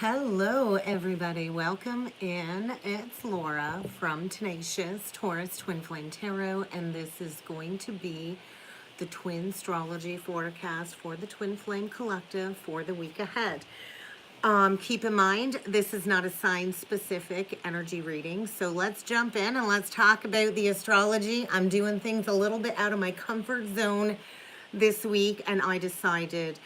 Hello, everybody. Welcome in. It's Laura from Tenacious Taurus Twin Flame Tarot, and this is going to be the twin astrology forecast for the Twin Flame Collective for the week ahead. Keep in mind, this is not a sign-specific energy reading, so let's jump in and let's talk about the astrology. I'm doing things a little bit out of my comfort zone this week, and I decided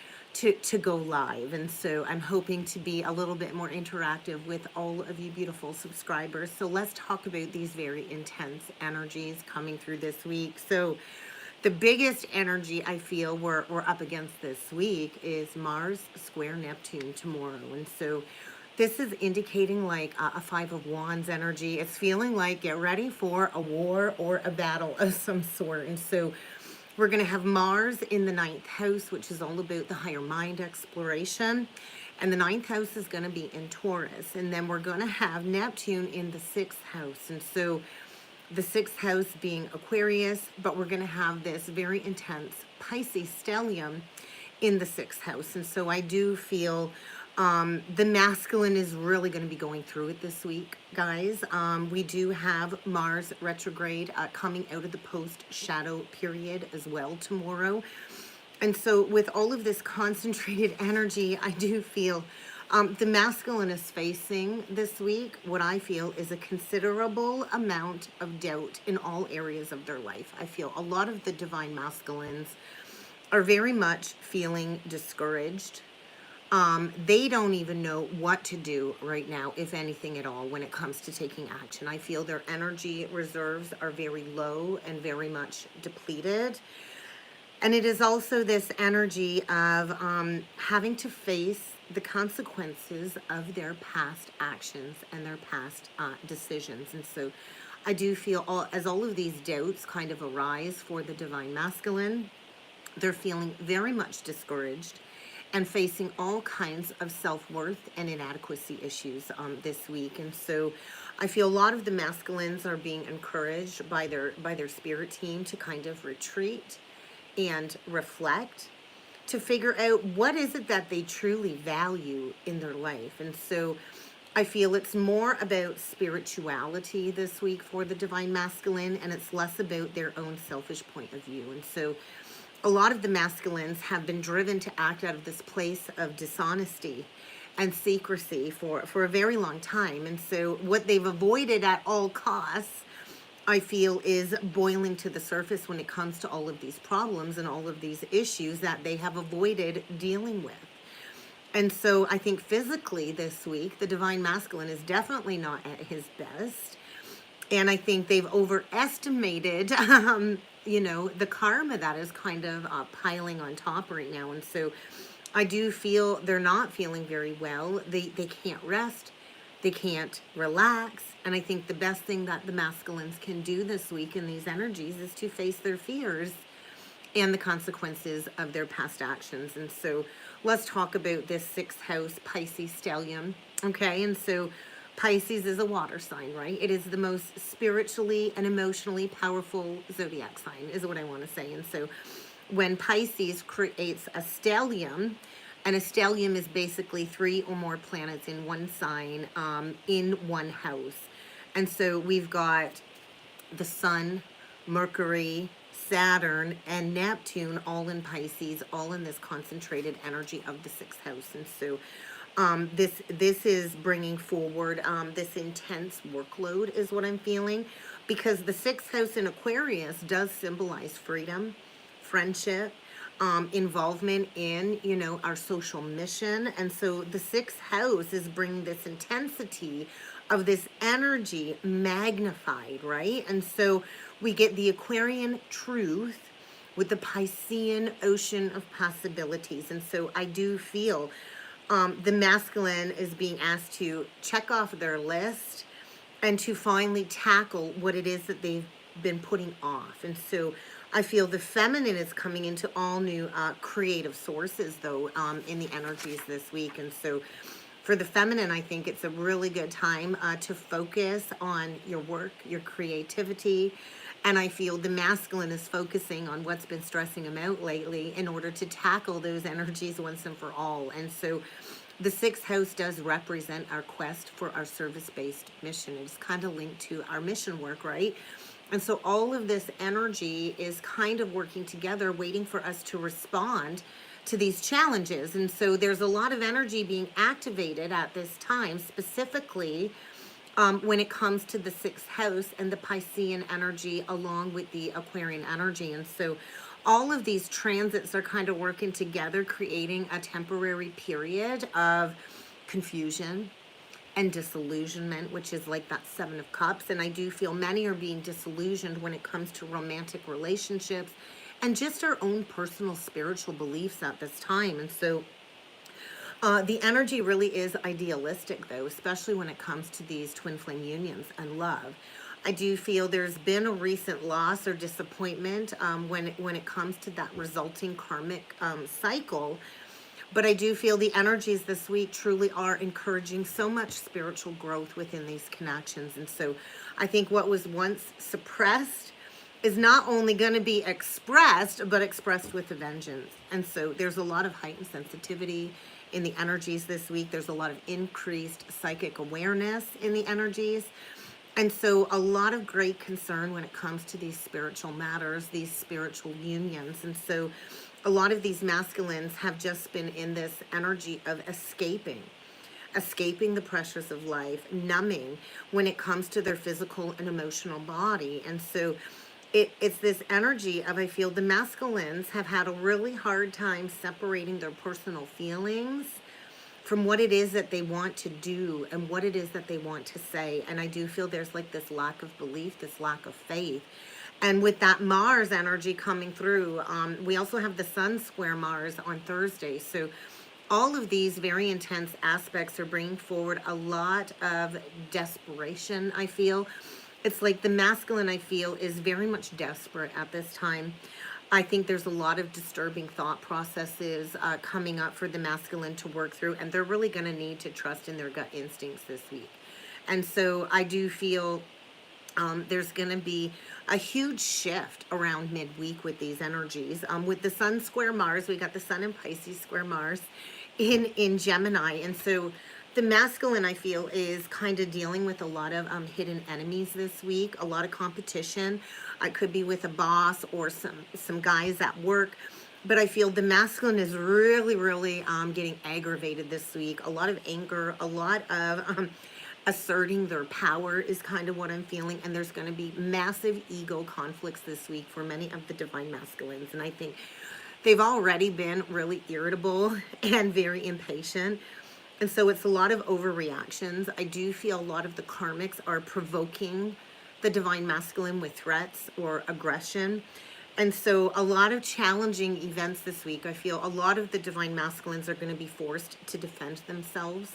to go live. And so I'm hoping to be a little bit more interactive with all of you beautiful subscribers. So let's talk about these very intense energies coming through this week. So the biggest energy I feel we're up against this week is Mars square Neptune tomorrow. And so this is indicating like a Five of Wands energy. It's feeling like get ready for a war or a battle of some sort. And so we're going to have Mars in the ninth house, which is all about the higher mind exploration. And the ninth house is going to be in Taurus. And then we're going to have Neptune in the sixth house. And so the sixth house being Aquarius, but we're going to have this very intense Pisces stellium in the sixth house. And so I do feel the masculine is really going to be going through it this week, guys. We do have Mars retrograde coming out of the post-shadow period as well tomorrow. And so with all of this concentrated energy, I do feel the masculine is facing this week what I feel is a considerable amount of doubt in all areas of their life. I feel a lot of the divine masculines are very much feeling discouraged. They don't even know what to do right now, if anything at all, when it comes to taking action. I feel their energy reserves are very low and very much depleted. And it is also this energy of having to face the consequences of their past actions and their past decisions. And so I do feel as all of these doubts kind of arise for the divine masculine, they're feeling very much discouraged and facing all kinds of self-worth and inadequacy issues this week. And so I feel a lot of the masculines are being encouraged by their spirit team to kind of retreat and reflect, to figure out what is it that they truly value in their life. And so I feel it's more about spirituality this week for the divine masculine, and it's less about their own selfish point of view. And so a lot of the masculines have been driven to act out of this place of dishonesty and secrecy for a very long time. And so what they've avoided at all costs, I feel, is boiling to the surface when it comes to all of these problems and all of these issues that they have avoided dealing with. And so I think physically this week, the divine masculine is definitely not at his best. And I think they've overestimated, the karma that is kind of piling on top right now. And so I do feel they're not feeling very well. They can't rest. They can't relax. And I think the best thing that the masculines can do this week in these energies is to face their fears and the consequences of their past actions. And so let's talk about this sixth house Pisces stellium. Okay, and so Pisces is a water sign, right? It is the most spiritually and emotionally powerful zodiac sign, is what I want to say. And so when Pisces creates a stellium, and a stellium is basically 3 or more planets in one sign, in one house. And so we've got the Sun, Mercury, Saturn, and Neptune all in Pisces, all in this concentrated energy of the sixth house. And so this is bringing forward this intense workload is what I'm feeling, because the sixth house in Aquarius does symbolize freedom, friendship, involvement in, our social mission. And so the sixth house is bringing this intensity of this energy magnified, right? And so we get the Aquarian truth with the Piscean ocean of possibilities. And so I do feel the masculine is being asked to check off their list and to finally tackle what it is that they've been putting off. And so I feel the feminine is coming into all new creative sources, though, in the energies this week. And so for the feminine, I think it's a really good time to focus on your work, your creativity. And I feel the masculine is focusing on what's been stressing him out lately in order to tackle those energies once and for all. And so The sixth house does represent our quest for our service-based mission. It's kind of linked to our mission work, right? And so all of this energy is kind of working together, waiting for us to respond to these challenges. And so there's a lot of energy being activated at this time, specifically when it comes to the sixth house and the Piscean energy along with the Aquarian energy. And so all of these transits are kind of working together, creating a temporary period of confusion and disillusionment, which is like that Seven of Cups. And I do feel many are being disillusioned when it comes to romantic relationships and just our own personal spiritual beliefs at this time. And so the energy really is idealistic, though, especially when it comes to these twin flame unions and love. I do feel there's been a recent loss or disappointment when it comes to that resulting karmic cycle. But I do feel the energies this week truly are encouraging so much spiritual growth within these connections. And so I think what was once suppressed is not only going to be expressed, but expressed with a vengeance. And so there's a lot of heightened sensitivity in the energies this week. There's a lot of increased psychic awareness in the energies. And so a lot of great concern when it comes to these spiritual matters, these spiritual unions. And so a lot of these masculines have just been in this energy of escaping the pressures of life, numbing when it comes to their physical and emotional body. And so it's this energy of, I feel the masculines have had a really hard time separating their personal feelings from what it is that they want to do and what it is that they want to say. And I do feel there's like this lack of belief, this lack of faith. And with that Mars energy coming through, we also have the Sun square Mars on Thursday. So all of these very intense aspects are bringing forward a lot of desperation, I feel. It's like the masculine, I feel, is very much desperate at this time. I think there's a lot of disturbing thought processes coming up for the masculine to work through, and they're really going to need to trust in their gut instincts this week. And so I do feel there's going to be a huge shift around midweek with these energies. With the Sun square Mars, we got the Sun in Pisces square Mars in Gemini. And so the masculine, I feel, is kind of dealing with a lot of hidden enemies this week, a lot of competition. I could be with a boss or some guys at work. But I feel the masculine is really getting aggravated this week. A lot of anger, a lot of asserting their power is kind of what I'm feeling. And there's going to be massive ego conflicts this week for many of the divine masculines. And I think they've already been really irritable and very impatient. And so it's a lot of overreactions. I do feel a lot of the karmics are provoking the divine masculine with threats or aggression. And so a lot of challenging events this week. I feel a lot of the divine masculines are going to be forced to defend themselves.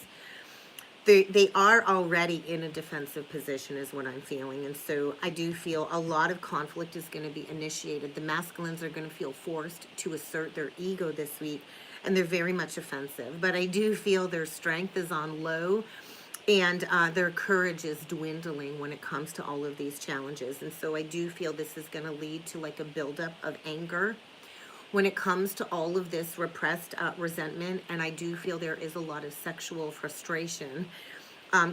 They are already in a defensive position is what I'm feeling. And so I do feel a lot of conflict is going to be initiated. The masculines are going to feel forced to assert their ego this week. And they're very much offensive. But I do feel their strength is on low and their courage is dwindling when it comes to all of these challenges. And so I do feel this is going to lead to like a buildup of anger when it comes to all of this repressed resentment. And I do feel there is a lot of sexual frustration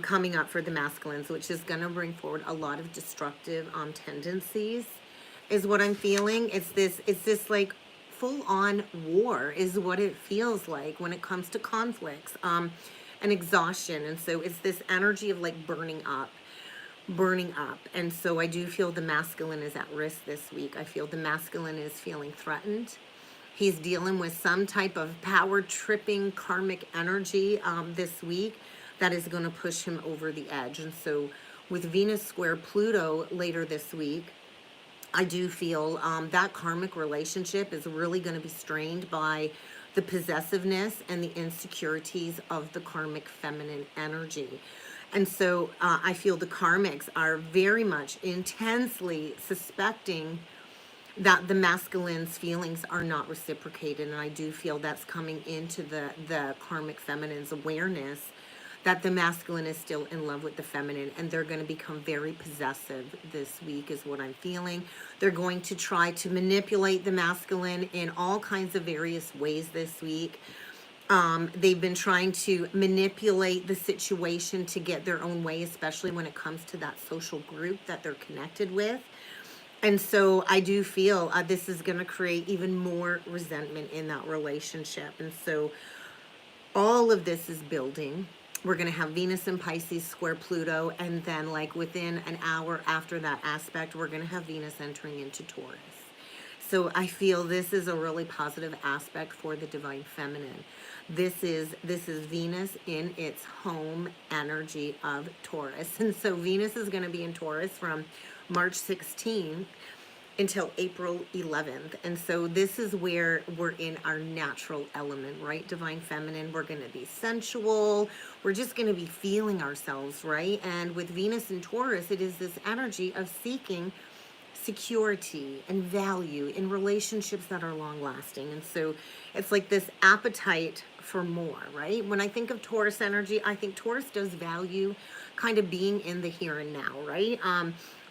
coming up for the masculines, which is going to bring forward a lot of destructive tendencies is what I'm feeling. It's this like full-on war is what it feels like when it comes to conflicts and exhaustion. And so it's this energy of like burning up. And so I do feel the masculine is at risk this week. I feel the masculine is feeling threatened. He's dealing with some type of power tripping karmic energy this week that is going to push him over the edge. And so with Venus square Pluto later this week, I do feel that karmic relationship is really going to be strained by the possessiveness and the insecurities of the karmic feminine energy. And so I feel the karmics are very much intensely suspecting that the masculine's feelings are not reciprocated. And I do feel that's coming into the karmic feminine's awareness that the masculine is still in love with the feminine, and they're going to become very possessive this week is what I'm feeling. They're going to try to manipulate the masculine in all kinds of various ways this week. They've been trying to manipulate the situation to get their own way, especially when it comes to that social group that they're connected with. And so I do feel this is going to create even more resentment in that relationship. And so all of this is building. We're going to have Venus in Pisces square Pluto. And then, like, within an hour after that aspect, we're going to have Venus entering into Taurus. So I feel this is a really positive aspect for the divine feminine. This is Venus in its home energy of Taurus. And so Venus is going to be in Taurus from March 16th until April 11th. And so this is where we're in our natural element, right? Divine feminine, we're going to be sensual. We're just going to be feeling ourselves, right? And with Venus in Taurus, it is this energy of seeking security and value in relationships that are long lasting. And so it's like this appetite for more, right? When I think of Taurus energy, I think Taurus does value kind of being in the here and now, right?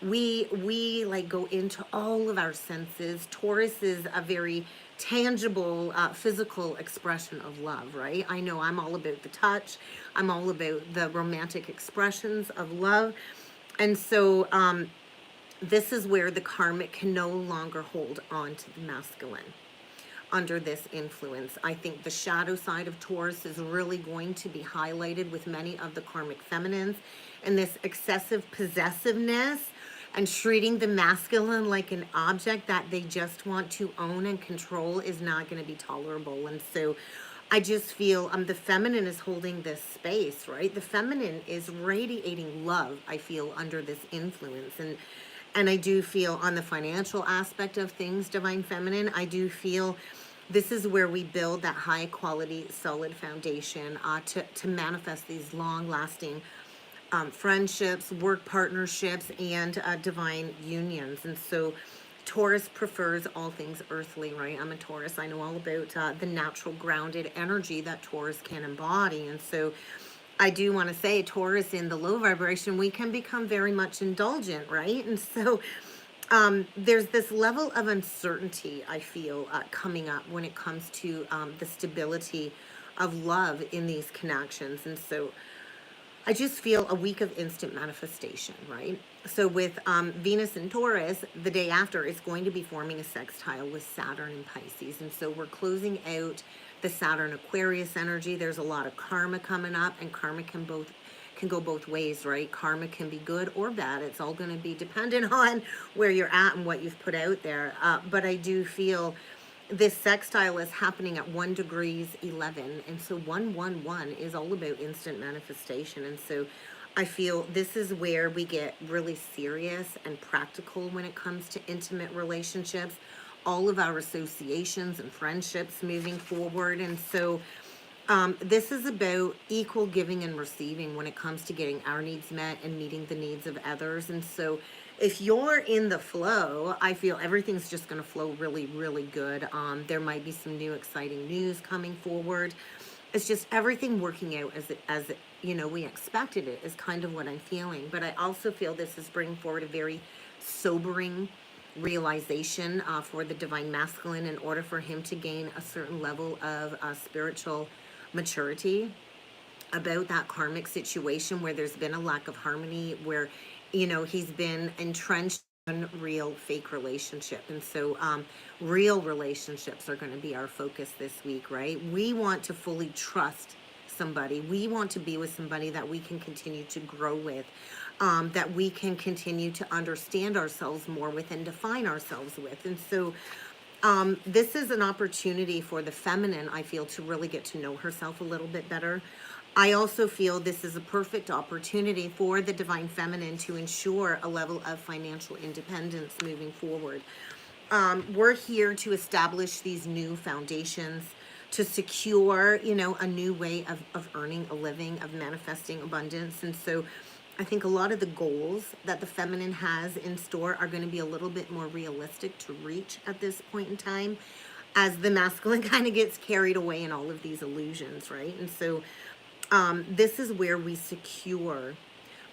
We like go into all of our senses. Taurus is a very tangible physical expression of love, right? I know I'm all about the touch. I'm all about the romantic expressions of love. And so this is where the karmic can no longer hold on to the masculine under this influence. I think the shadow side of Taurus is really going to be highlighted with many of the karmic feminines, and this excessive possessiveness and treating the masculine like an object that they just want to own and control is not going to be tolerable. And so I just feel the feminine is holding this space, right? The feminine is radiating love, I feel, under this influence. And I do feel on the financial aspect of things, divine feminine, I do feel this is where we build that high quality, solid foundation to manifest these long lasting friendships, work partnerships, and divine unions. And so Taurus prefers all things earthly, right? I'm a Taurus. I know all about the natural grounded energy that Taurus can embody. And so I do want to say Taurus in the low vibration, we can become very much indulgent, right? And so there's this level of uncertainty, I feel, coming up when it comes to the stability of love in these connections. And so I just feel a week of instant manifestation, right? So with Venus in Taurus, the day after, it's going to be forming a sextile with Saturn in Pisces. And so we're closing out the Saturn Aquarius energy. There's a lot of karma coming up, and karma can go both ways, right? Karma can be good or bad. It's all going to be dependent on where you're at and what you've put out there. But I do feel this sextile is happening at 1 degrees 11, and so 111 is all about instant manifestation. And so I feel this is where we get really serious and practical when it comes to intimate relationships, all of our associations and friendships moving forward. And so this is about equal giving and receiving when it comes to getting our needs met and meeting the needs of others. And so if you're in the flow, I feel everything's just going to flow really, really good. There might be some new exciting news coming forward. It's just everything working out as we expected it is kind of what I'm feeling. But I also feel this is bringing forward a very sobering realization for the divine masculine in order for him to gain a certain level of spiritual maturity about that karmic situation where there's been a lack of harmony, where he's been entrenched in real fake relationship. And so real relationships are going to be our focus this week, right? We want to fully trust somebody. We want to be with somebody that we can continue to grow with, that we can continue to understand ourselves more with and define ourselves with. And so this is an opportunity for the feminine, I feel, to really get to know herself a little bit better. I also feel this is a perfect opportunity for the divine feminine to ensure a level of financial independence moving forward. We're here to establish these new foundations, to secure, a new way of earning a living, of manifesting abundance. And so I think a lot of the goals that the feminine has in store are going to be a little bit more realistic to reach at this point in time, as the masculine kind of gets carried away in all of these illusions, right? And so this is where we secure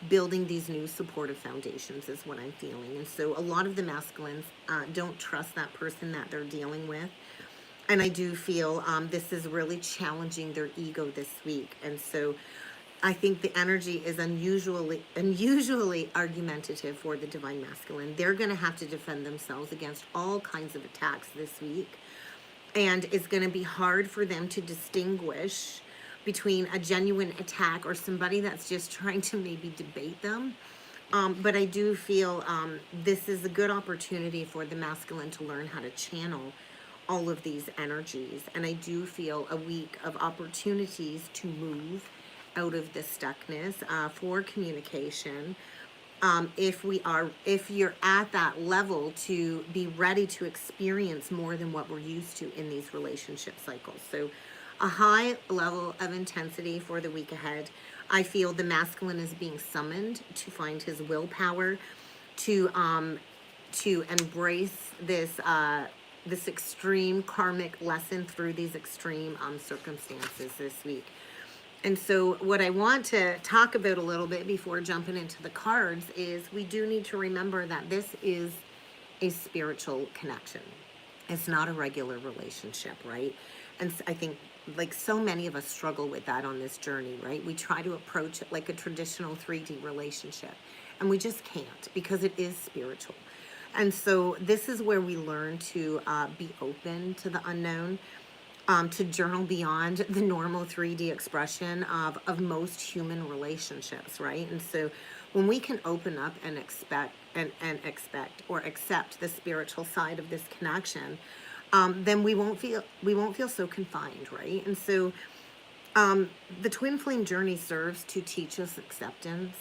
building these new supportive foundations is what I'm feeling. And so a lot of the masculines don't trust that person that they're dealing with. And I do feel this is really challenging their ego this week. And so I think the energy is unusually argumentative for the divine masculine. They're going to have to defend themselves against all kinds of attacks this week. And it's going to be hard for them to distinguish between a genuine attack or somebody that's just trying to maybe debate them. But I do feel this is a good opportunity for the masculine to learn how to channel all of these energies. And I do feel a week of opportunities to move out of this stuckness for communication. If you're at that level, to be ready to experience more than what we're used to in these relationship cycles. So a high level of intensity for the week ahead. I feel the masculine is being summoned to find his willpower to embrace this extreme karmic lesson through these extreme circumstances this week. And so what I want to talk about a little bit before jumping into the cards is we do need to remember that this is a spiritual connection. It's not a regular relationship, right? And I think like so many of us struggle with that on this journey, right? We try to approach it like a traditional 3D relationship, and we just can't because it is spiritual. And so this is where we learn to be open to the unknown, to journal beyond the normal 3D expression of most human relationships, right? And so when we can open up and expect or accept the spiritual side of this connection, then we won't feel so confined, right? And so the twin flame journey serves to teach us acceptance.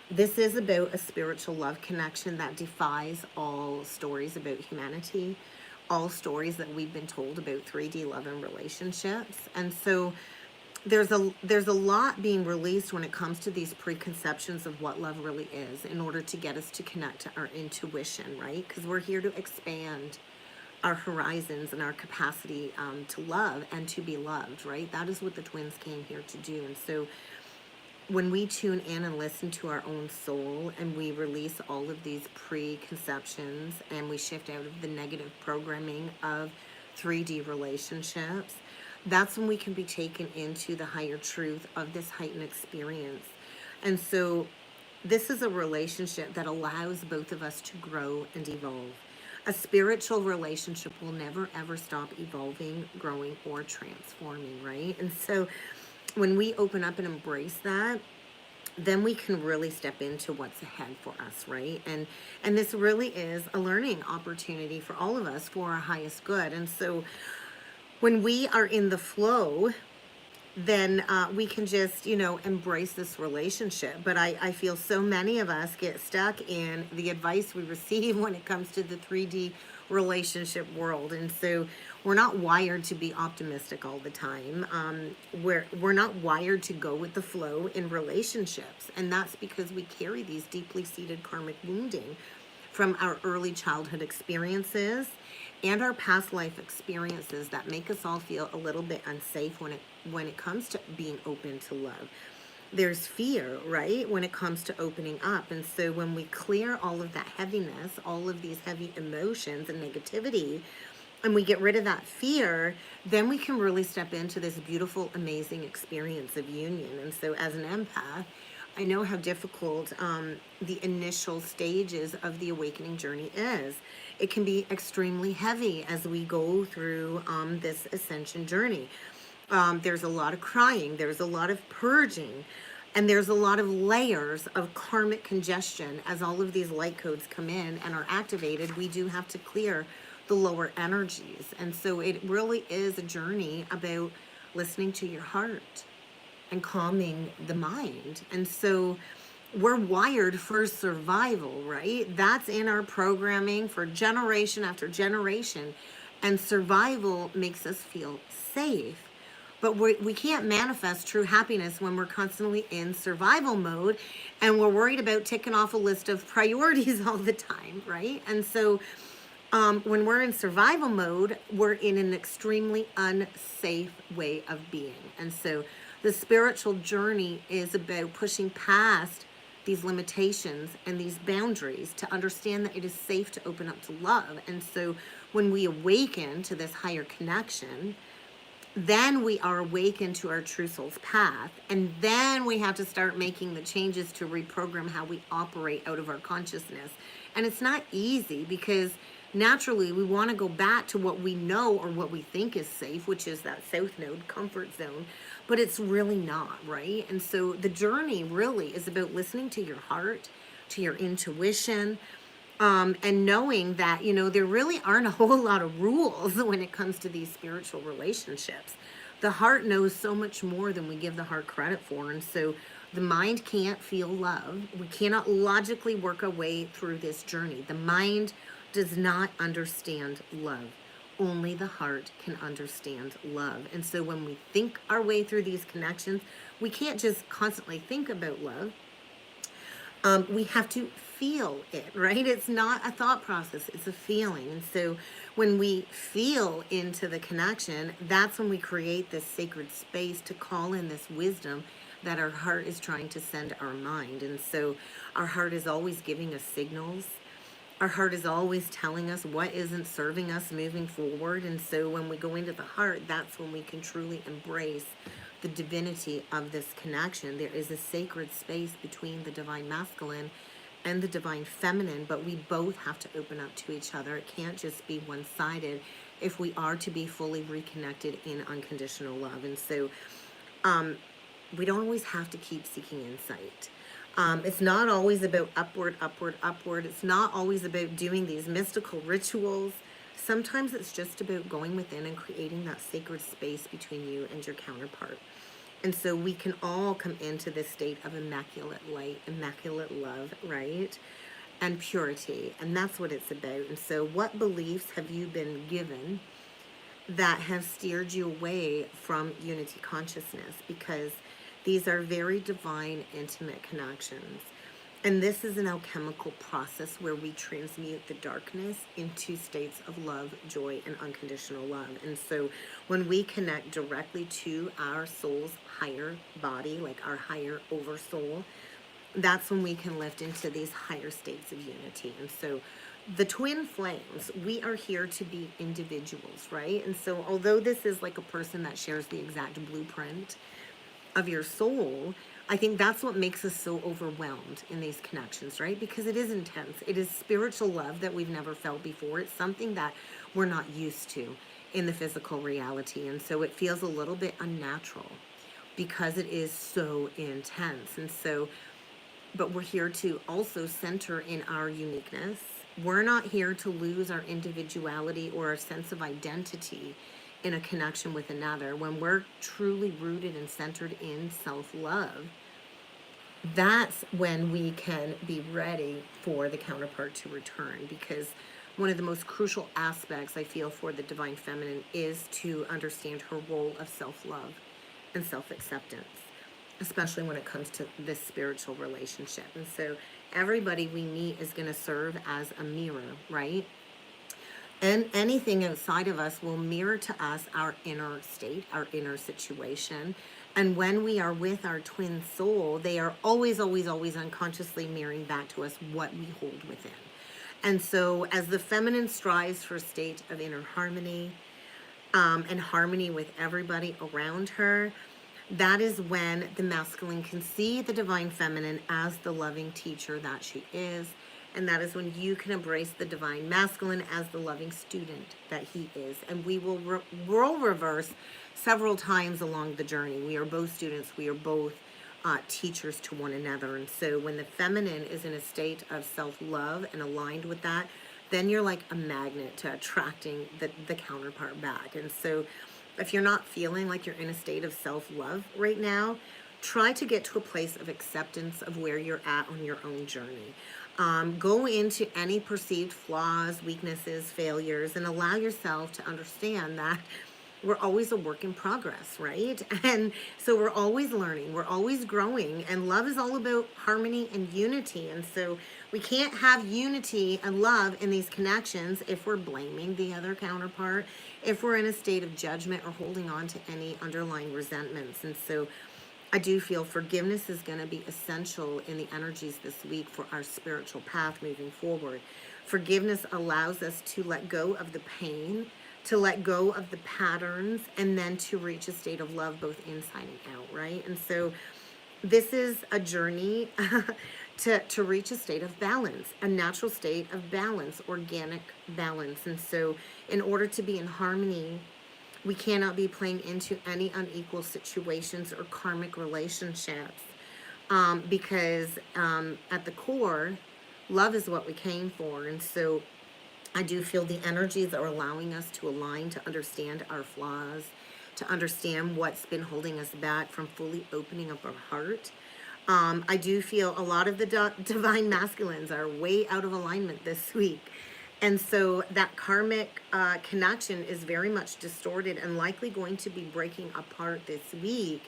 This is about a spiritual love connection that defies all stories about humanity, all stories that we've been told about 3D love and relationships. And so there's a lot being released when it comes to these preconceptions of what love really is, in order to get us to connect to our intuition, right? Because we're here to expand our horizons and our capacity to love and to be loved, right? That is what the twins came here to do. And so when we tune in and listen to our own soul, and we release all of these preconceptions, and we shift out of the negative programming of 3D relationships, that's when we can be taken into the higher truth of this heightened experience. And so this is a relationship that allows both of us to grow and evolve. A spiritual relationship will never ever stop evolving, growing, or transforming, right? And so when we open up and embrace that, then we can really step into what's ahead for us, right? And this really is a learning opportunity for all of us for our highest good. And so when we are in the flow, then we can just, embrace this relationship. But I feel so many of us get stuck in the advice we receive when it comes to the 3D relationship world. And so we're not wired to be optimistic all the time. We're not wired to go with the flow in relationships. And that's because we carry these deeply seated karmic wounding from our early childhood experiences and our past life experiences that make us all feel a little bit unsafe when it comes to being open to love. There's fear, right, when it comes to opening up. And so when we clear all of that heaviness, all of these heavy emotions and negativity, and we get rid of that fear, then we can really step into this beautiful, amazing experience of union. And so as an empath, I know how difficult the initial stages of the awakening journey is. It can be extremely heavy as we go through this ascension journey. There's a lot of crying, there's a lot of purging, and there's a lot of layers of karmic congestion. As all of these light codes come in and are activated, we do have to clear the lower energies. And so it really is a journey about listening to your heart and calming the mind. And so we're wired for survival, right? That's in our programming for generation after generation. And survival makes us feel safe. But we can't manifest true happiness when we're constantly in survival mode and we're worried about ticking off a list of priorities all the time, right? And so when we're in survival mode, we're in an extremely unsafe way of being. And so the spiritual journey is about pushing past these limitations and these boundaries to understand that it is safe to open up to love. And so when we awaken to this higher connection, then we are awakened to our true soul's path. And then we have to start making the changes to reprogram how we operate out of our consciousness. And it's not easy because naturally we want to go back to what we know or what we think is safe, which is that south node comfort zone, but it's really not, right? And so the journey really is about listening to your heart, to your intuition, and knowing that, there really aren't a whole lot of rules when it comes to these spiritual relationships. The heart knows so much more than we give the heart credit for. And so the mind can't feel love. We cannot logically work our way through this journey. The mind does not understand love. Only the heart can understand love. And so when we think our way through these connections, we can't just constantly think about love. We have to feel it, right? It's not a thought process, it's a feeling. And so when we feel into the connection, that's when we create this sacred space to call in this wisdom that our heart is trying to send our mind. And so our heart is always giving us signals. Our heart is always telling us what isn't serving us moving forward. And so when we go into the heart, that's when we can truly embrace the divinity of this connection. There is a sacred space between the divine masculine and the divine feminine, but we both have to open up to each other. It can't just be one-sided if we are to be fully reconnected in unconditional love. And so we don't always have to keep seeking insight. It's not always about upward. It's not always about doing these mystical rituals. Sometimes it's just about going within and creating that sacred space between you and your counterpart. And so we can all come into this state of immaculate light, immaculate love, right? And purity. And that's what it's about. And so what beliefs have you been given that have steered you away from unity consciousness? Because these are very divine, intimate connections. And this is an alchemical process where we transmute the darkness into states of love, joy, and unconditional love. And so when we connect directly to our soul's higher body, like our higher oversoul, that's when we can lift into these higher states of unity. And so the twin flames, we are here to be individuals, right? And so although this is like a person that shares the exact blueprint of your soul, I think that's what makes us so overwhelmed in these connections, right? Because it is intense. It is spiritual love that we've never felt before. It's something that we're not used to in the physical reality. And so it feels a little bit unnatural because it is so intense. And so, but we're here to also center in our uniqueness. We're not here to lose our individuality or our sense of identity in a connection with another. When we're truly rooted and centered in self-love, that's when we can be ready for the counterpart to return. Because one of the most crucial aspects I feel for the divine feminine is to understand her role of self-love and self-acceptance, especially when it comes to this spiritual relationship. And so everybody we meet is going to serve as a mirror, right? And anything outside of us will mirror to us our inner state, our inner situation. And when we are with our twin soul, they are always, always, always unconsciously mirroring back to us what we hold within. And so as the feminine strives for a state of inner harmony, and harmony with everybody around her, that is when the masculine can see the divine feminine as the loving teacher that she is. And that is when you can embrace the divine masculine as the loving student that he is. And we will role reverse several times along the journey. We are both students. We are both teachers to one another. And so when the feminine is in a state of self-love and aligned with that, then you're like a magnet to attracting the counterpart back. And so if you're not feeling like you're in a state of self-love right now, try to get to a place of acceptance of where you're at on your own journey. Go into any perceived flaws, weaknesses, failures, and allow yourself to understand that we're always a work in progress, right? And so we're always learning, we're always growing, and love is all about harmony and unity. And so we can't have unity and love in these connections if we're blaming the other counterpart, if we're in a state of judgment or holding on to any underlying resentments. And so I do feel forgiveness is going to be essential in the energies this week for our spiritual path moving forward. Forgiveness allows us to let go of the pain, to let go of the patterns, and then to reach a state of love both inside and out, right? And so this is a journey to reach a state of balance, a natural state of balance, organic balance. And so in order to be in harmony, we cannot be playing into any unequal situations or karmic relationships, because at the core, love is what we came for. And so I do feel the energies are allowing us to align, to understand our flaws, to understand what's been holding us back from fully opening up our heart. I do feel a lot of the divine masculines are way out of alignment this week. And so that karmic connection is very much distorted and likely going to be breaking apart this week,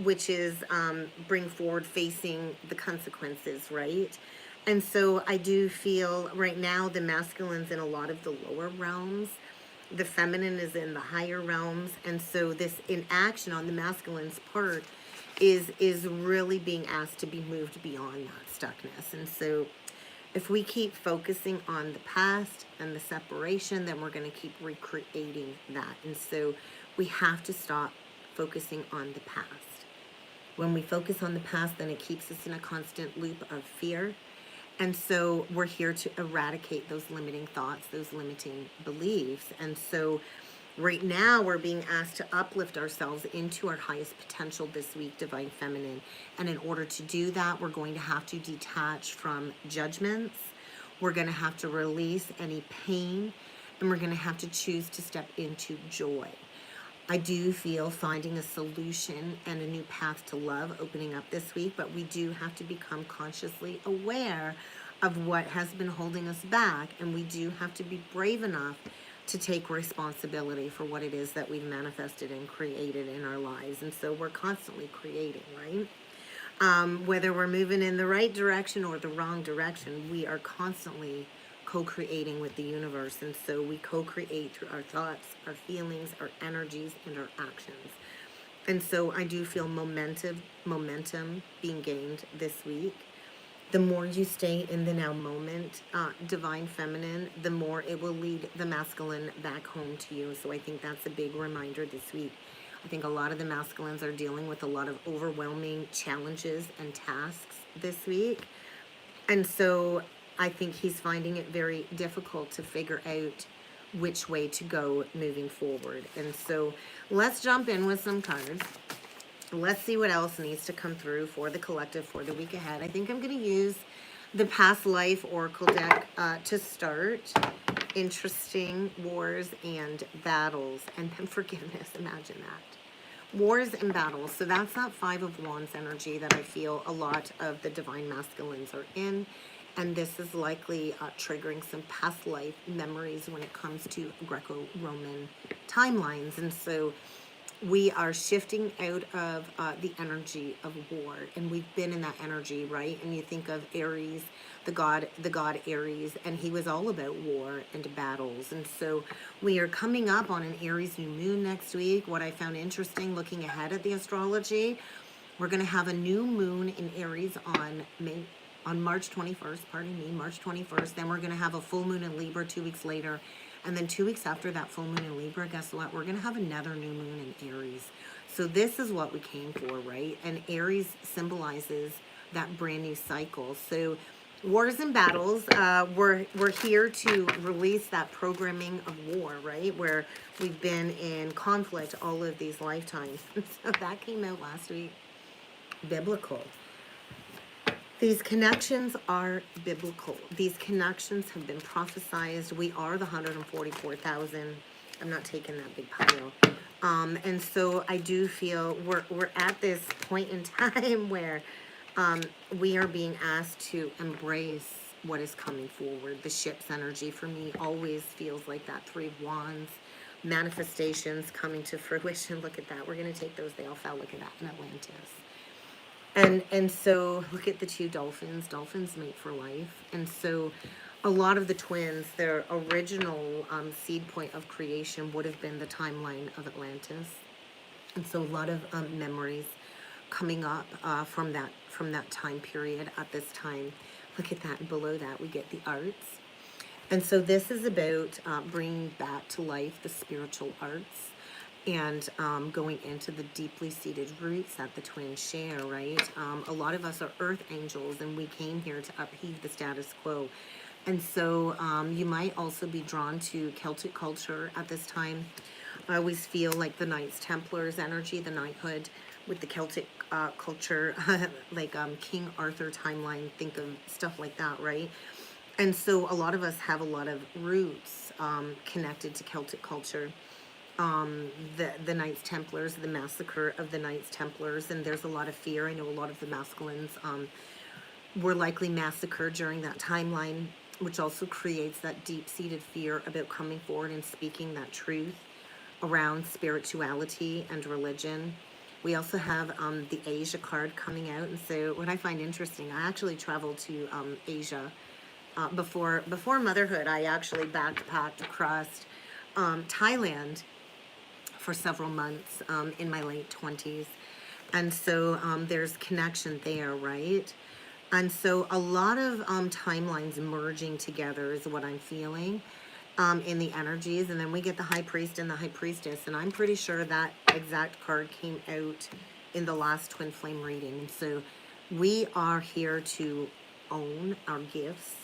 which is bring forward facing the consequences, right? And so I do feel right now the masculine's in a lot of the lower realms. The feminine is in the higher realms. And so this inaction on the masculine's part is really being asked to be moved beyond that stuckness. And so if we keep focusing on the past and the separation, then we're going to keep recreating that. And so we have to stop focusing on the past. When we focus on the past, then it keeps us in a constant loop of fear. And so we're here to eradicate those limiting thoughts, those limiting beliefs. And so right now we're being asked to uplift ourselves into our highest potential this week, Divine Feminine. And in order to do that, we're going to have to detach from judgments. We're going to have to release any pain, and we're going to have to choose to step into joy. I do feel finding a solution and a new path to love opening up this week, but we do have to become consciously aware of what has been holding us back, and we do have to be brave enough to take responsibility for what it is that we've manifested and created in our lives. And so we're constantly creating, right? Whether we're moving in the right direction or the wrong direction, we are constantly co-creating with the universe. And so we co-create through our thoughts, our feelings, our energies, and our actions. And so I do feel momentum being gained this week. The more you stay in the now moment, Divine Feminine, the more it will lead the masculine back home to you. So I think that's a big reminder this week. I think a lot of the masculines are dealing with a lot of overwhelming challenges and tasks this week. And so I think he's finding it very difficult to figure out which way to go moving forward. And so let's jump in with some cards. Let's see what else needs to come through for the collective for the week ahead. I think I'm going to use the Past Life Oracle deck to start. Interesting wars and battles, and then forgiveness. Imagine that. Wars and battles. So that's that Five of Wands energy that I feel a lot of the divine masculines are in. And this is likely triggering some past life memories when it comes to Greco-Roman timelines. And so we are shifting out of the energy of war, and we've been in that energy, right? And you think of Aries, the god Aries, and he was all about war and battles. And so we are coming up on an Aries new moon next week. What I found interesting looking ahead at the astrology, we're going to have a new moon in Aries on March 21st, March 21st. Then we're going to have a full moon in Libra 2 weeks later. And then 2 weeks after that full moon in Libra, guess what? We're going to have another new moon in Aries. So this is what we came for, right? And Aries symbolizes that brand new cycle. So wars and battles, we're here to release that programming of war, right? Where we've been in conflict all of these lifetimes. So that came out last week. Biblical. These connections are biblical. These connections have been prophesized. We are the 144,000. I'm not taking that big pile. And so I do feel we're at this point in time where we are being asked to embrace what is coming forward. The ship's energy for me always feels like that Three of Wands, manifestations coming to fruition. Look at that. We're going to take those. They all fell. Look at that in Atlantis. And so look at the two dolphins. Dolphins mate for life. And so a lot of the twins, their original seed point of creation would have been the timeline of Atlantis. And so a lot of memories coming up from that time period at this time. Look at that, and below that we get the arts. And so this is about bringing back to life the spiritual arts and going into the deeply seated roots that the twins share, right? A lot of us are earth angels, and we came here to upheave the status quo. And so you might also be drawn to Celtic culture at this time. I always feel like the Knights Templars energy, the knighthood with the Celtic culture, like King Arthur timeline, think of stuff like that, right? And so a lot of us have a lot of roots connected to Celtic culture. The Knights Templars, the massacre of the Knights Templars, and there's a lot of fear. I know a lot of the masculines were likely massacred during that timeline, which also creates that deep-seated fear about coming forward and speaking that truth around spirituality and religion. We also have the Asia card coming out, and so what I find interesting, I actually traveled to Asia before motherhood. I actually backpacked across Thailand for several months in my late 20s, and so there's connection there, right? And so a lot of timelines merging together is what I'm feeling in the energies. And then we get the High Priest and the High Priestess. And I'm pretty sure that exact card came out in the last Twin Flame reading. And so we are here to own our gifts.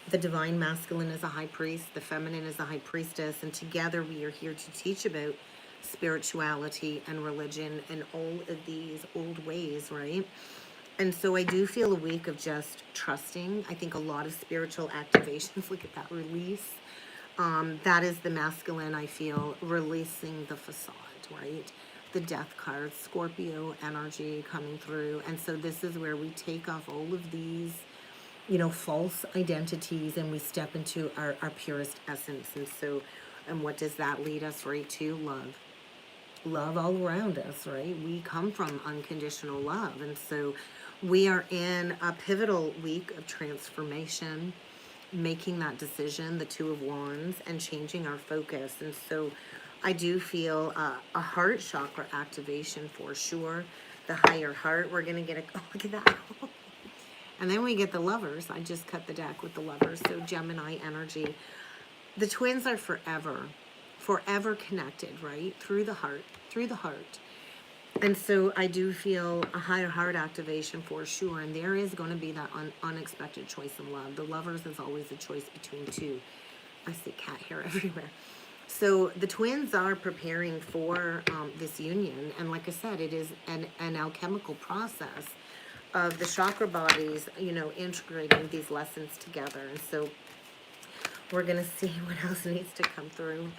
The Divine Masculine is a High Priest. The Feminine is a High Priestess. And together we are here to teach about spirituality and religion and all of these old ways, right? And so I do feel a week of just trusting. I think a lot of spiritual activations. Look at that release. That is the masculine, I feel, releasing the facade, right? The Death card, Scorpio energy coming through. And so this is where we take off all of these, false identities, and we step into our purest essence. And so, and what does that lead us right to? Love. Love all around us, right? We come from unconditional love. And so we are in a pivotal week of transformation, making that decision, the Two of Wands, and changing our focus. And so I do feel a heart chakra activation for sure. The higher heart, we're going to get oh, look at that. And then we get the Lovers. I just cut the deck with the Lovers. So Gemini energy. The twins are forever connected, right? Through the heart. And so I do feel a higher heart activation for sure. And there is going to be that unexpected choice in love. The Lovers is always a choice between two. I see cat hair everywhere. So the twins are preparing for this union. And like I said, it is an alchemical process of the chakra bodies, integrating these lessons together. And so we're going to see what else needs to come through.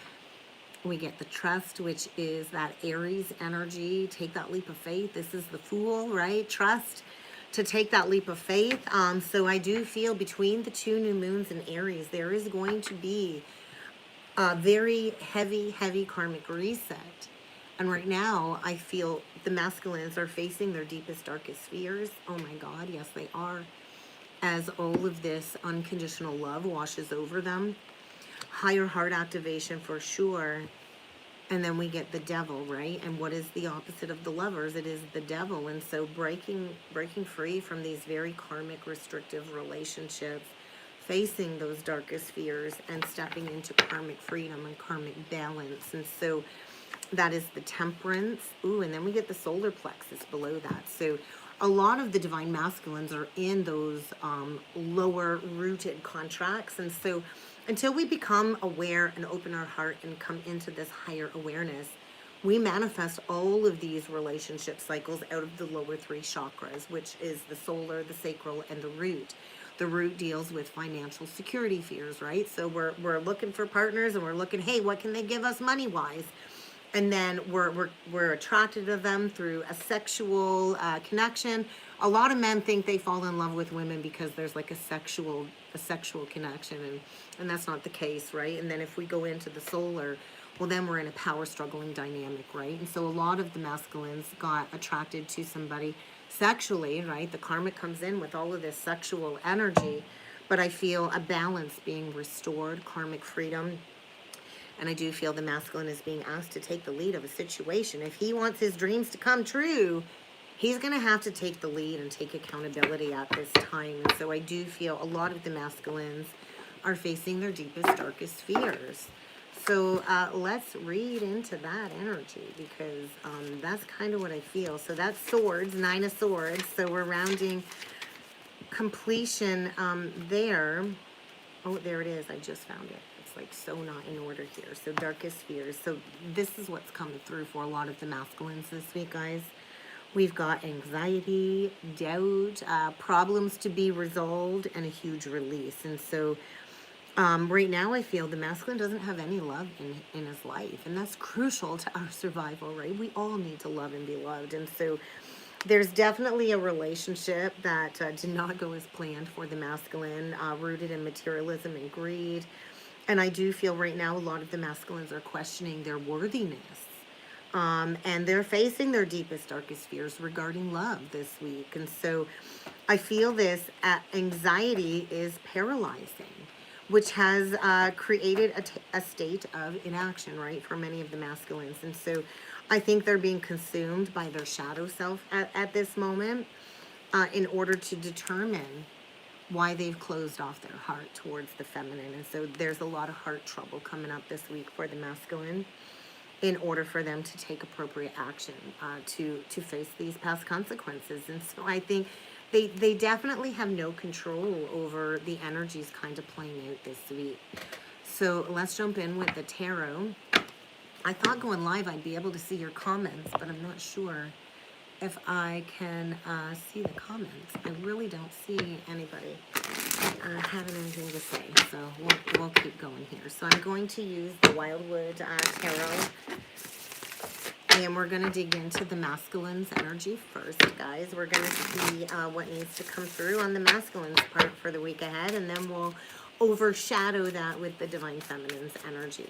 We get the Trust, which is that Aries energy. Take that leap of faith. This is the Fool, right? Trust to take that leap of faith. So I do feel between the two new moons in Aries, there is going to be a very heavy karmic reset. And right now, I feel the masculines are facing their deepest, darkest fears. Oh my God, yes, they are. As all of this unconditional love washes over them. Higher heart activation for sure. And then we get the Devil, right? And what is the opposite of the Lovers? It is the Devil. And so breaking free from these very karmic restrictive relationships, facing those darkest fears, and stepping into karmic freedom and karmic balance. And so that is the Temperance. Ooh, and then we get the solar plexus below that. So a lot of the divine masculines are in those lower rooted contracts. And so until we become aware and open our heart and come into this higher awareness, we manifest all of these relationship cycles out of the lower three chakras, which is the solar, the sacral, and the root. The root deals with financial security fears, right? So we're looking for partners, and we're looking, hey, what can they give us money-wise? And then we're attracted to them through a sexual connection. A lot of men think they fall in love with women because there's like a sexual connection, and that's not the case, right? And then if we go into the solar, well, then we're in a power struggling dynamic, right? And so a lot of the masculines got attracted to somebody sexually, right? The karmic comes in with all of this sexual energy, but I feel a balance being restored, karmic freedom. And I do feel the masculine is being asked to take the lead of a situation. If he wants his dreams to come true, he's going to have to take the lead and take accountability at this time. And so I do feel a lot of the masculines are facing their deepest, darkest fears. So let's read into that energy, because that's kind of what I feel. So that's swords, 9 of swords. So we're rounding completion there. Oh, there it is. I just found it. It's like so not in order here. So darkest fears. So this is what's coming through for a lot of the masculines this week, guys. We've got anxiety, doubt, problems to be resolved, and a huge release. And so right now I feel the masculine doesn't have any love in his life. And that's crucial to our survival, right? We all need to love and be loved. And so there's definitely a relationship that did not go as planned for the masculine, rooted in materialism and greed. And I do feel right now a lot of the masculines are questioning their worthiness. And they're facing their deepest, darkest fears regarding love this week. And so I feel this anxiety is paralyzing, which has created a state of inaction, right, for many of the masculines. And so I think they're being consumed by their shadow self at this moment in order to determine why they've closed off their heart towards the feminine. And so there's a lot of heart trouble coming up this week for the masculine, in order for them to take appropriate action to face these past consequences. And so I think they definitely have no control over the energies kind of playing out this week. So let's jump in with the tarot. I thought going live I'd be able to see your comments, but I'm not sure if I can see the comments. I really don't see anybody having anything to say, so we'll keep going here. So I'm going to use the Wildwood Tarot, and we're going to dig into the masculine's energy first, guys. We're going to see what needs to come through on the masculine's part for the week ahead, and then we'll overshadow that with the divine feminine's energy.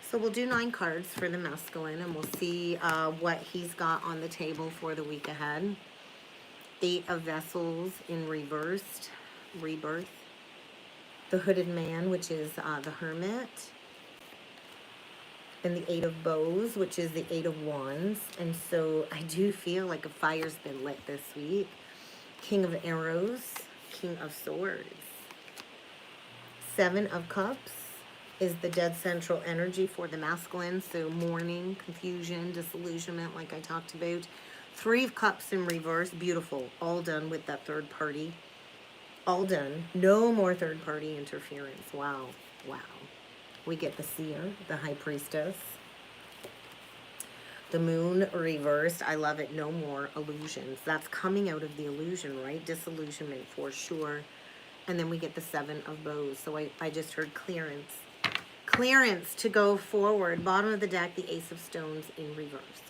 So we'll do 9 cards for the masculine, and we'll see what he's got on the table for the week ahead. 8 of Vessels in reversed, rebirth. The Hooded Man, which is the Hermit. And the 8 of Bows, which is the 8 of Wands. And so I do feel like a fire's been lit this week. King of Arrows, King of Swords. 7 of Cups is the dead central energy for the masculine. So mourning, confusion, disillusionment, like I talked about. 3 of Cups in reverse, beautiful. All done with that third party. All done. No more third party interference. Wow. Wow. We get the Seer, the High Priestess. The Moon reversed. I love it. No more illusions. That's coming out of the illusion, right? Disillusionment for sure. And then we get the 7 of Bows. So I just heard clearance. Clearance to go forward. Bottom of the deck, the Ace of Stones in reversed.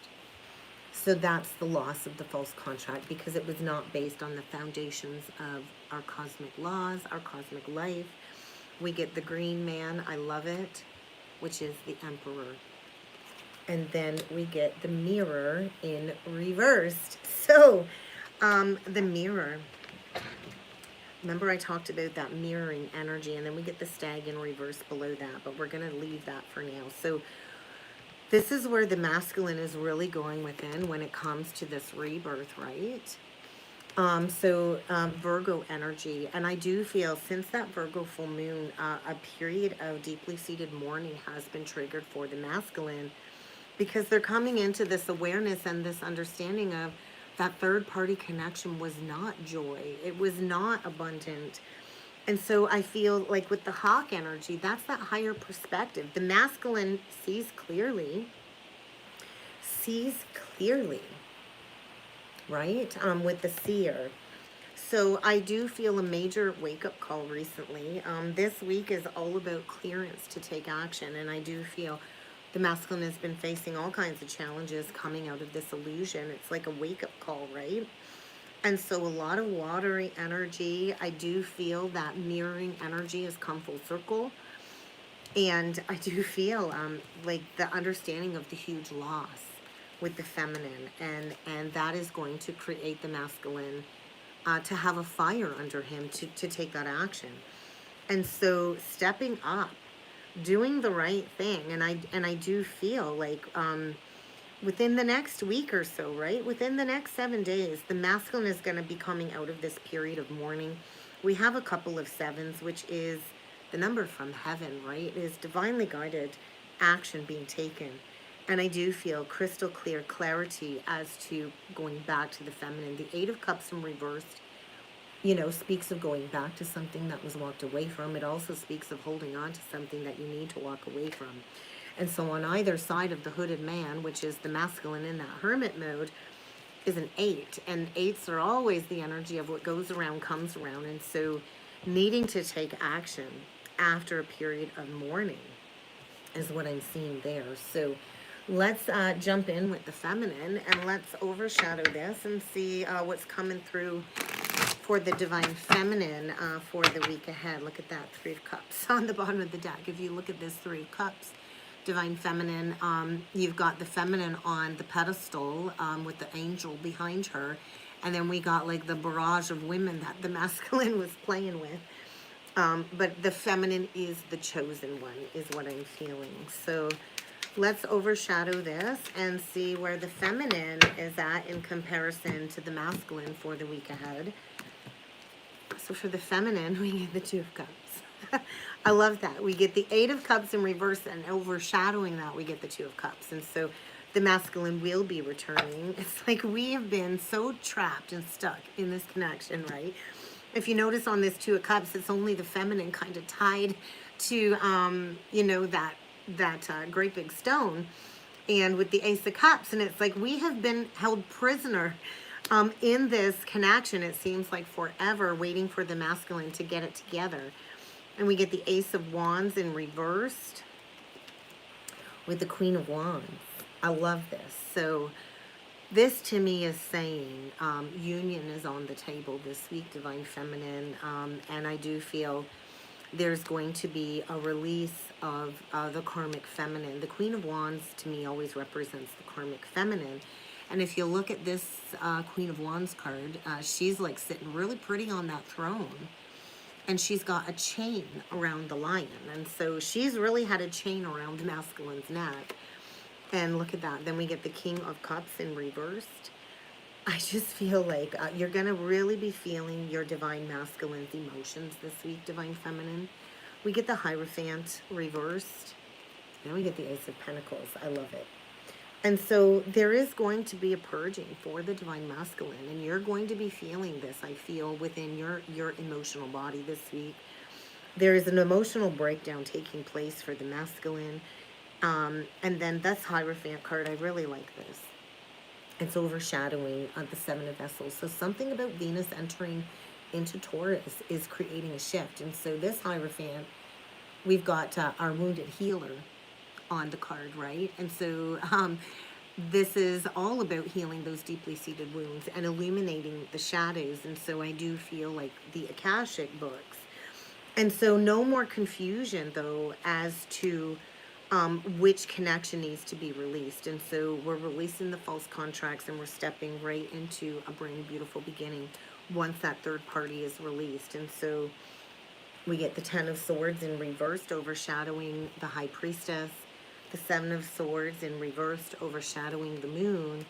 So that's the loss of the false contract, because it was not based on the foundations of our cosmic laws, our cosmic life. We get the Green Man, I love it, which is the Emperor. And then we get the Mirror in reversed. So the Mirror. Remember I talked about that mirroring energy, and then we get the Stag in reverse below that, but we're going to leave that for now. So this is where the masculine is really going within when it comes to this rebirth, right? Virgo energy. And I do feel since that Virgo full moon, a period of deeply seated mourning has been triggered for the masculine, because they're coming into this awareness and this understanding of that third party connection was not joy. It was not abundant. And so I feel like with the Hawk energy, that's that higher perspective. The masculine sees clearly, right? With the Seer. So I do feel a major wake-up call recently. This week is all about clearance to take action. And I do feel the masculine has been facing all kinds of challenges coming out of this illusion. It's like a wake-up call, right? And so a lot of watery energy. I do feel that mirroring energy has come full circle. And I do feel like the understanding of the huge loss with the feminine. And that is going to create the masculine to have a fire under him to take that action. And so stepping up, doing the right thing. And I do feel like within the next week or so, right? Within the next 7 days, the masculine is going to be coming out of this period of mourning. We have a couple of sevens, which is the number from heaven, right? It is divinely guided action being taken. And I do feel crystal clear clarity as to going back to the feminine. The Eight of Cups in reversed, you know, speaks of going back to something that was walked away from. It also speaks of holding on to something that you need to walk away from. And so on either side of the hooded man, which is the masculine in that hermit mode, is an 8. And 8s are always the energy of what goes around comes around. And so needing to take action after a period of mourning is what I'm seeing there. So let's jump in with the feminine and let's overshadow this and see what's coming through for the divine feminine for the week ahead. Look at that, 3 of Cups on the bottom of the deck. If you look at this 3 of Cups, divine feminine, you've got the feminine on the pedestal with the angel behind her. And then we got like the barrage of women that the masculine was playing with. But the feminine is the chosen one, is what I'm feeling. So let's overshadow this and see where the feminine is at in comparison to the masculine for the week ahead. So for the feminine, we get the 2 of Cups. I love that. We get the 8 of Cups in reverse, and overshadowing that, we get the 2 of Cups. And so the masculine will be returning. It's like we have been so trapped and stuck in this connection, right? If you notice on this 2 of Cups, it's only the feminine kind of tied to, you know, that great big stone. And with the Ace of Cups, and it's like we have been held prisoner in this connection, it seems like forever, waiting for the masculine to get it together. And we get the Ace of Wands in reversed with the Queen of Wands. I love this. So this to me is saying union is on the table this week, divine feminine. And I do feel there's going to be a release of the karmic feminine. The Queen of Wands to me always represents the karmic feminine. And if you look at this Queen of Wands card, she's like sitting really pretty on that throne. And she's got a chain around the lion. And so she's really had a chain around the masculine's neck. And look at that. Then we get the King of Cups in reversed. I just feel like you're going to really be feeling your divine masculine's emotions this week, divine feminine. We get the Hierophant reversed. Then we get the Ace of Pentacles. I love it. And so there is going to be a purging for the divine masculine, and you're going to be feeling this, I feel, within your emotional body this week. There is an emotional breakdown taking place for the masculine. And then that's Hierophant card. I really like this. It's overshadowing the 7 of Vessels. So something about Venus entering into Taurus is creating a shift. And so this Hierophant, we've got our wounded healer on the card, right? And so this is all about healing those deeply seated wounds and illuminating the shadows. And so I do feel like the Akashic books. And so no more confusion, though, as to which connection needs to be released. And so we're releasing the false contracts, and we're stepping right into a brand new beautiful beginning once that third party is released. And so we get the 10 of Swords in reversed, overshadowing the High Priestess. The 7 of Swords in reversed, overshadowing the Moon.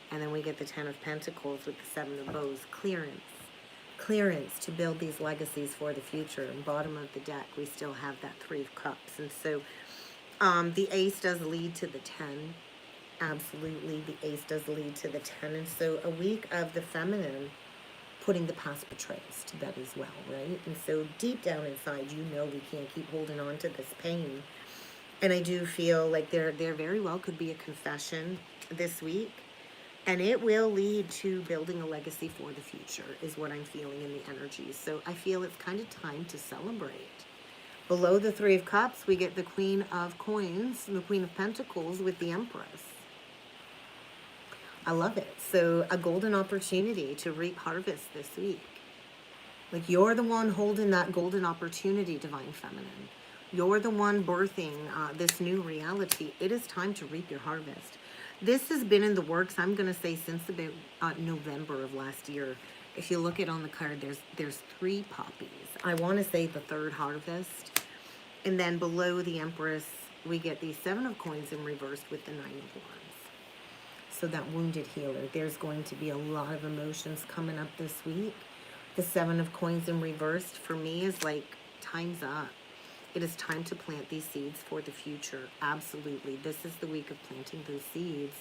And then we get the 10 of Pentacles with the 7 of Bows. Clearance. Clearance to build these legacies for the future. And bottom of the deck, we still have that 3 of Cups. And so the Ace does lead to the 10. Absolutely, the Ace does lead to the 10. And so a week of the feminine putting the past betrayals to bed as well, right? And so deep down inside, you know we can't keep holding on to this pain. And I do feel like there very well could be a confession this week. And it will lead to building a legacy for the future, is what I'm feeling in the energies. So I feel it's kind of time to celebrate. Below the 3 of Cups, we get the Queen of Coins, the Queen of Pentacles with the Empress. I love it. So a golden opportunity to reap harvest this week. Like you're the one holding that golden opportunity, divine feminine. You're the one birthing this new reality. It is time to reap your harvest. This has been in the works, I'm going to say, since about November of last year. If you look at on the card, there's 3 poppies. I want to say the 3rd harvest. And then below the Empress, we get the 7 of Coins in reverse with the 9 of Wands. So that wounded healer, there's going to be a lot of emotions coming up this week. The Seven of Coins in reversed for me is like, time's up. It is time to plant these seeds for the future. Absolutely. This is the week of planting those seeds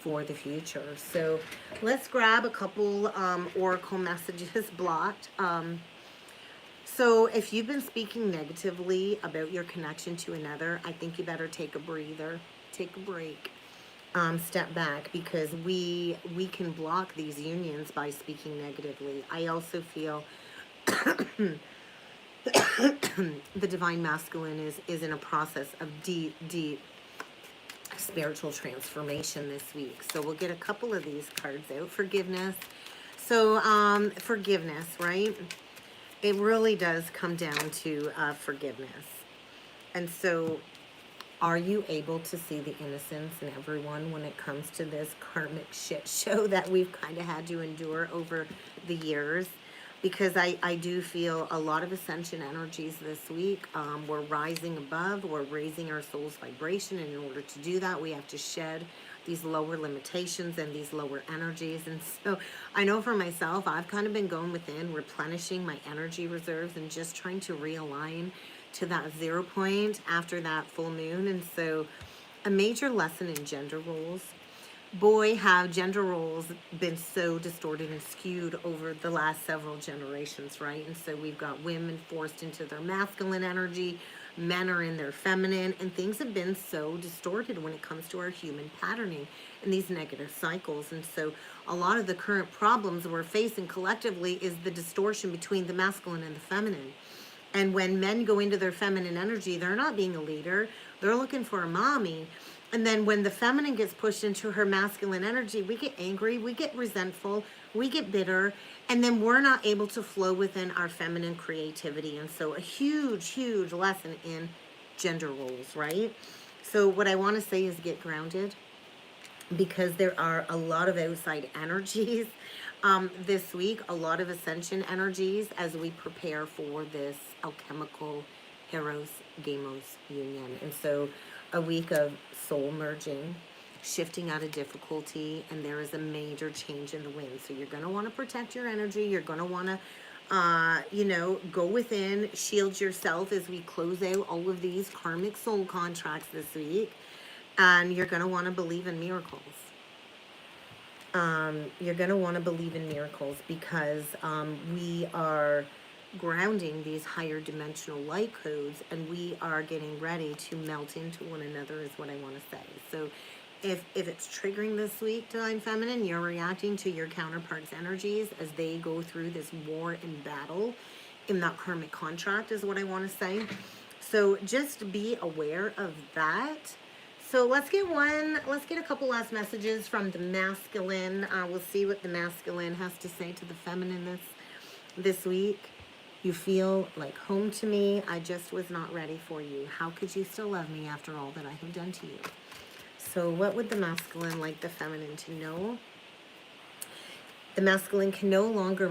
for the future. So let's grab a couple oracle messages blocked. So if you've been speaking negatively about your connection to another, I think you better take a breather, take a break, step back, because we can block these unions by speaking negatively. I also feel the divine masculine is in a process of deep spiritual transformation this week. So we'll get a couple of these cards out. Forgiveness. So forgiveness, right? It really does come down to forgiveness. And so are you able to see the innocence in everyone when it comes to this karmic shit show that we've kind of had to endure over the years? Because I do feel a lot of ascension energies this week. We're rising above, we're raising our soul's vibration, and in order to do that, we have to shed these lower limitations and these lower energies. And so I know for myself, I've kind of been going within, replenishing my energy reserves and just trying to realign to that 0 point after that full moon. And so a major lesson in gender roles. Boy, have gender roles been so distorted and skewed over the last several generations, right? And so we've got women forced into their masculine energy, men are in their feminine, and things have been so distorted when it comes to our human patterning and these negative cycles. And so a lot of the current problems we're facing collectively is the distortion between the masculine and the feminine. And when men go into their feminine energy, they're not being a leader, they're looking for a mommy. And then when the feminine gets pushed into her masculine energy, we get angry, we get resentful, we get bitter, and then we're not able to flow within our feminine creativity. And so a huge lesson in gender roles, right? So what I want to say is get grounded, because there are a lot of outside energies this week, a lot of ascension energies as we prepare for this alchemical Eros Gamos union. And so a week of soul merging, shifting out of difficulty, and there is a major change in the wind. So you're going to want to protect your energy. You're going to want to, go within, shield yourself as we close out all of these karmic soul contracts this week. And you're going to want to believe in miracles. You're going to want to believe in miracles, because we are grounding these higher dimensional light codes, and we are getting ready to melt into one another, is what I want to say. So if it's triggering this week, divine feminine, you're reacting to your counterparts' energies as they go through this war and battle in that karmic contract, is what I want to say. So just be aware of that. So let's get a couple last messages from the masculine. We'll see what the masculine has to say to the feminine this week. You feel like home to me. I just was not ready for you. How could you still love me after all that I have done to you? So what would the masculine like the feminine to know? The masculine can no longer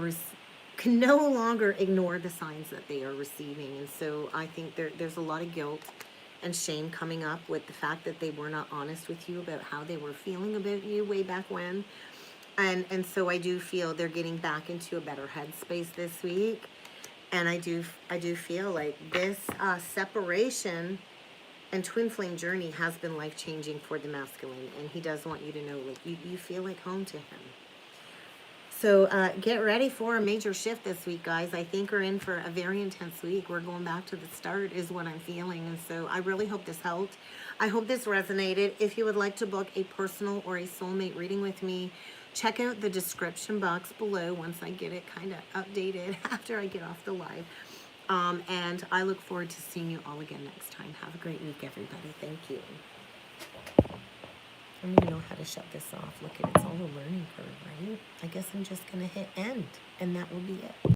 ignore the signs that they are receiving. And so I think there's a lot of guilt and shame coming up with the fact that they were not honest with you about how they were feeling about you way back when. And so I do feel they're getting back into a better headspace this week. And I do feel like this separation and twin flame journey has been life-changing for the masculine. And he does want you to know, like, you feel like home to him. So get ready for a major shift this week, guys. I think we're in for a very intense week. We're going back to the start is what I'm feeling. And so I really hope this helped. I hope this resonated. If you would like to book a personal or a soulmate reading with me, check out the description box below once I get it kind of updated after I get off the live. And I look forward to seeing you all again next time. Have a great week, everybody. Thank you. I don't even know how to shut this off. Look, it's all a learning curve, right? I guess I'm just going to hit end, and that will be it.